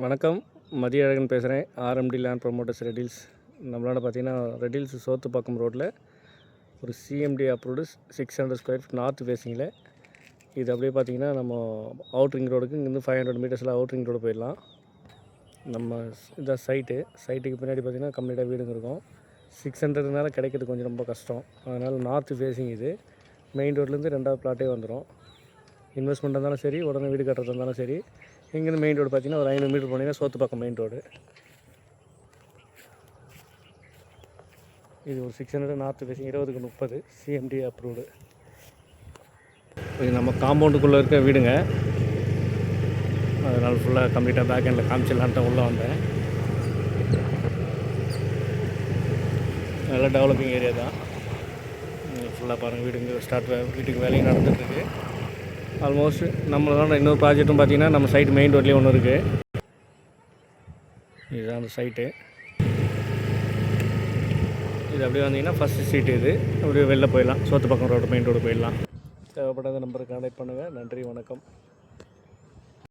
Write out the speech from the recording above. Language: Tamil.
வணக்கம். மதியழகன் பேசுகிறேன். RMD land promoters Redhills. நம்மளோட பார்த்தீங்கன்னா ரெடில்ஸ் சோத்துப்பாக்கம் ரோட்டில் ஒரு CMD approved 600 square feet north ஃபேஸிங்கில். இது அப்படியே பார்த்தீங்கன்னா நம்ம அவுட்ரிங் ரோடுக்கு இங்கேருந்து 500 மீட்டர்ஸில் அவுட்ரிங் ரோடு போயிடலாம். நம்ம இதான் சைட்டுக்கு பின்னாடி பார்த்தீங்கன்னா கம்ப்ளீட்டாக வீடுங்க இருக்கும். 600னால கிடைக்கிறது கொஞ்சம் ரொம்ப கஷ்டம். அதனால் நார்த் ஃபேஸிங் இது. மெயின் ரோட்லேருந்து 2வது பிளாட்டே வந்துடும். இன்வெஸ்ட்மெண்ட் இருந்தாலும் சரி, உடனே வீடு கட்டுறது இருந்தாலும் சரி, இங்கேருந்து மெயின் ரோடு பார்த்தீங்கன்னா ஒரு 500 மீட்டர் போனீங்கன்னா சோத்துப்பாக்கம் மெயின் ரோடு. இது ஒரு 600 நார்த் ஃபேஸிங் 20க்கு 30 சிஎம்டி அப்ரூவ்டு. இது நம்ம காம்பவுண்டுக்குள்ளே இருக்க வீடுங்க. அதனால் ஃபுல்லாக கம்ப்ளீட்டாக பேக் எண்டில் காமிச்சிடலான்ட்டு உள்ளே வந்தேன். நல்லா டெவலப்பிங் ஏரியா தான். ஃபுல்லாக பாருங்கள், வீட்டுக்கு வேலையும் நடந்துகிட்ருக்கு. ஆல்மோஸ்ட் நம்மளோட இன்னொரு ப்ராஜெக்ட்டும் பார்த்தீங்கன்னா நம்ம சைட்டு மெயின் ரோட்லேயே ஒன்று இருக்குது. இதுதான் அந்த சைட்டு. இது அப்படியே வந்தீங்கன்னா ஃபஸ்ட்டு ஸ்ட்ரீட். இது அப்படியே வெளில போயிடலாம், சோத்துப்பாக்கம் ரோடு மெயின் ரோடு போயிடலாம். தேவைப்படாத நம்பருக்கு கான்டாக்ட் பண்ணுங்கள். நன்றி, வணக்கம்.